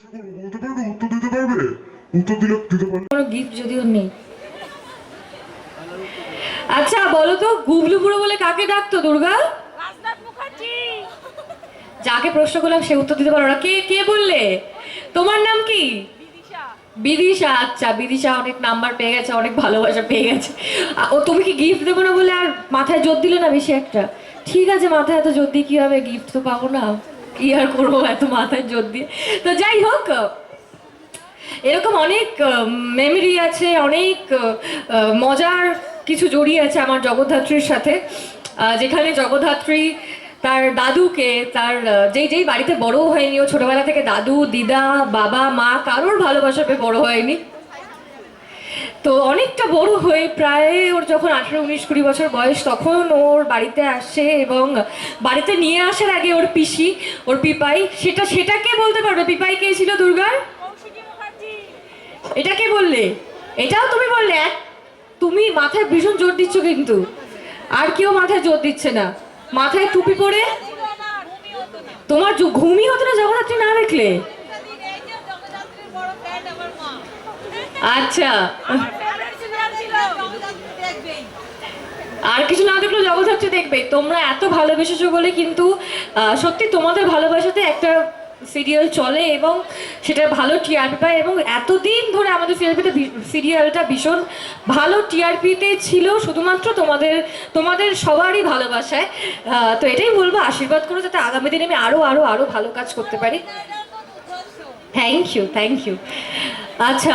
বলতে পারবে, উত্তর দিতে পারবে? উত্তর দিলে দিতে পারবে। কোনো গিফট যদিও নেই। আচ্ছা বলো তো, গুবলু বুড়ো বলে কাকে ডাকতো দুর্গা? রাজনাথ মুখার্জি। যাকে প্রশ্ন করলাম সে উত্তর দিতে পারো না। কে কে বললে? তোমার নাম কি? বিদিশা। বিদিশা। আচ্ছা, বিদিশা অনেক নাম্বার পেয়ে গেছে, অনেক ভালোবাসা পেয়ে গেছে। ও তুমি কি গিফট দেবো না বলে আর মাথায় জোর দিলে না বেশি একটা? ঠিক আছে, মাথায় এত জোর দিয়ে কি হবে, গিফট তো পাবো না, কি আর করবো এত মাথায় জোর দিয়ে। তো যাই হোক, এরকম অনেক মেমরি আছে, অনেক মজার কিছু জড়িয়ে আছে আমার জগদ্ধাত্রীর সাথে। যেখানে জগদ্ধাত্রী তার দাদুকে, তার যেই যেই বাড়িতে বড় হয়নি, ও ছোটবেলা থেকে দাদু দিদা বাবা মা কারোর ভালোবাসা পেয়ে বড় হয়নি। তো অনেকটা বড় হয়ে প্রায় ওর যখন 18, 19, 20 বছর বয়স, তখন ওর বাড়িতে আসে এবং বাড়িতে নিয়ে আসার আগে ওর পিসি, ওর পিপাই, সেটা কে বলতে পারবে? পিপাই কে ছিল দুর্গার? কৌশিকী মুখার্জি। এটা কে বললে? এটাও তুমি বললে? তুমি মাথায় ভীষণ জোর দিচ্ছ কিন্তু, আর কেউ মাথায় জোর দিচ্ছে না। মাথায় টুপি পরে ছিল না, ঘুমই হতো না। তোমার ঘুমই হতো না জগদ্ধাত্রী না দেখলে? সেদিন এই যে জগদ্ধাত্রীর বড় ফ্যান আমার মা। আচ্ছা, আমার ফেভারিট সিরিয়াল ছিল জগদ্ধাত্রী দেখবেই। আর কিছু না দেখলেও জগদ্ধাত্রী দেখবে। তোমরা এত ভালোবেসেছো বলে কিন্তু সত্যি তোমাদের ভালোবাসাতে একটা সিরিয়াল চলে এবং সেটা ভালো টিআরপি পায়, এবং এতদিন ধরে আমাদের সিরিয়ালটা ভীষণ ভালো টিআরপিতে ছিল শুধুমাত্র তোমাদের সবারই ভালোবাসায়। তো এটাই বলবো, আশীর্বাদ করো যাতে আগামী দিনে আমি আরো আরো আরো ভালো কাজ করতে পারি। Thank you, thank you. আচ্ছা,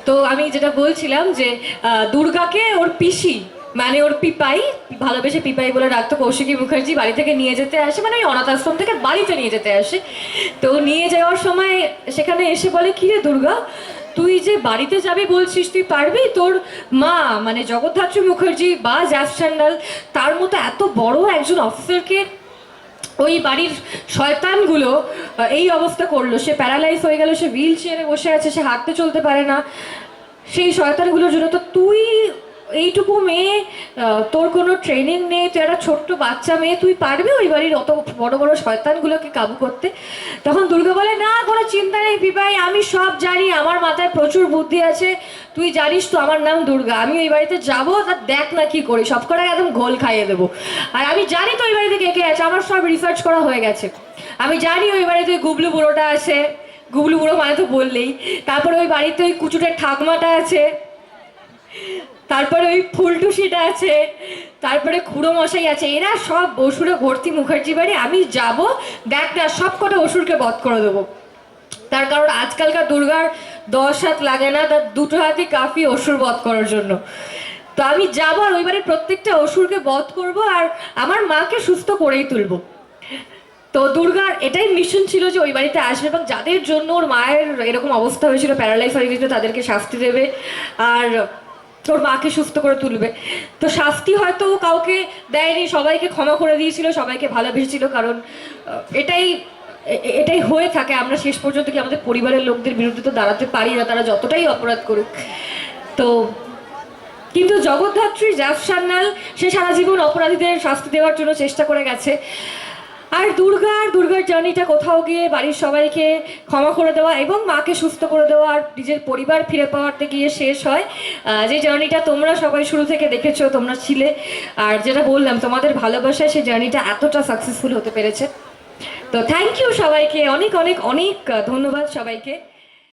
তো আমি যেটা বলছিলাম যে দুর্গাকে ওর পিসি, মানে ওর পিপাই, ভালোবেসে পিপাই বলে ডাকতো, কৌশিকী মুখার্জি বাড়ি থেকে নিয়ে যেতে আসে, মানে ওই অনাথ আশ্রম থেকে বাড়িতে নিয়ে যেতে আসে। তো নিয়ে যাওয়ার সময় সেখানে এসে বলে, কি রে দুর্গা, তুই যে বাড়িতে যাবি বলছিস, তুই পারবি? তোর মা মানে জগদ্ধাত্রী মুখার্জি বা জ্যাস সান্যাল, তার মতো এত বড় একজন অফিসারকে ওই বাড়ির শয়তানগুলো এই অবস্থা করলো, সে প্যারালাইজ হয়ে গেল, সে হুইল চেয়ারে বসে আছে, সে হাঁটতে চলতে পারে না, সেই শয়তানগুলোর জন্য। তো তুই এইটুকু মেয়ে, তোর কোনো ট্রেনিং নেই, তুই একটা ছোট্ট বাচ্চা মেয়ে, তুই পারবি ওই বাড়ির অত বড় বড় শয়তানগুলোকে কাবু করতে? তখন দুর্গা বলে, না কোনো চিন্তা নেই পিপাই, আমি সব জানি, আমার মাথায় প্রচুর বুদ্ধি আছে, তুই জানিস তো আমার নাম দুর্গা, আমি ওই বাড়িতে যাবো, তা দেখ না কি করি, সব কটাকে একদম ঘোল খাইয়ে দেবো। আর আমি জানি তো ওই বাড়িতে কে কে আছে, আমার সব রিসার্চ করা হয়ে গেছে, আমি জানি ওই বাড়িতে গুবলু বুড়োটা আছে, গুবলু বুড়ো মানে তো বললেই, তারপরে ওই বাড়িতে ওই কুচুটের ঠাকমাটা আছে, তারপরে ওই ফুলটুসিটা আছে, তারপরে খুড়ো মশাই আছে, এরা সব অসুরে ভর্তি মুখার্জি বাড়ি, আমি যাব, দেখ না সব কটা অসুরকে বধ করে দেবো। তার কারণ আজকালকার দুর্গার 10 হাত লাগে না, তার 2টো হাতই কাফি অসুর বধ করার জন্য। তো আমি যাবো আর ওই বাড়ির প্রত্যেকটা অসুরকে বধ করব আর আমার মাকে সুস্থ করেই তুলবো। তো দুর্গার এটাই মিশন ছিল যে ওই বাড়িতে আসবে এবং যাদের জন্য ওর মায়ের এরকম অবস্থা হয়েছিল, প্যারালাইজ হয়ে গেছিল, তাদেরকে শাস্তি দেবে আর ওর মাকে সুস্থ করে তুলবে। তো শাস্তি হয়তো কাউকে দেয়নি, সবাইকে ক্ষমা করে দিয়েছিল, সবাইকে ভালোবেসেছিল, কারণ এটাই এটাই হয়ে থাকে। আমরা শেষ পর্যন্ত কি আমাদের পরিবারের লোকদের বিরুদ্ধে তো দাঁড়াতে পারি না, তারা যতটাই অপরাধ করুক। তো কিন্তু জগদ্ধাত্রী জ্যাস সান্যাল, সে সারা জীবন অপরাধীদের শাস্তি দেওয়ার জন্য চেষ্টা করে গেছে। আর দুর্গার জার্নিটা কোথাও গিয়ে বাড়ির সবাইকে ক্ষমা করে দেওয়া এবং মাকে সুস্থ করে দেওয়া আর নিজের পরিবার ফিরে পাওয়াতে গিয়ে শেষ হয়। যে জার্নিটা তোমরা সবাই শুরু থেকে দেখেছো, তোমরা ছিলে, আর যেটা বললাম তোমাদের ভালোবাসায় সেই জার্নিটা এতটা সাকসেসফুল হতে পেরেছে। তো থ্যাংক ইউ সবাইকে, অনেক অনেক অনেক ধন্যবাদ সবাইকে।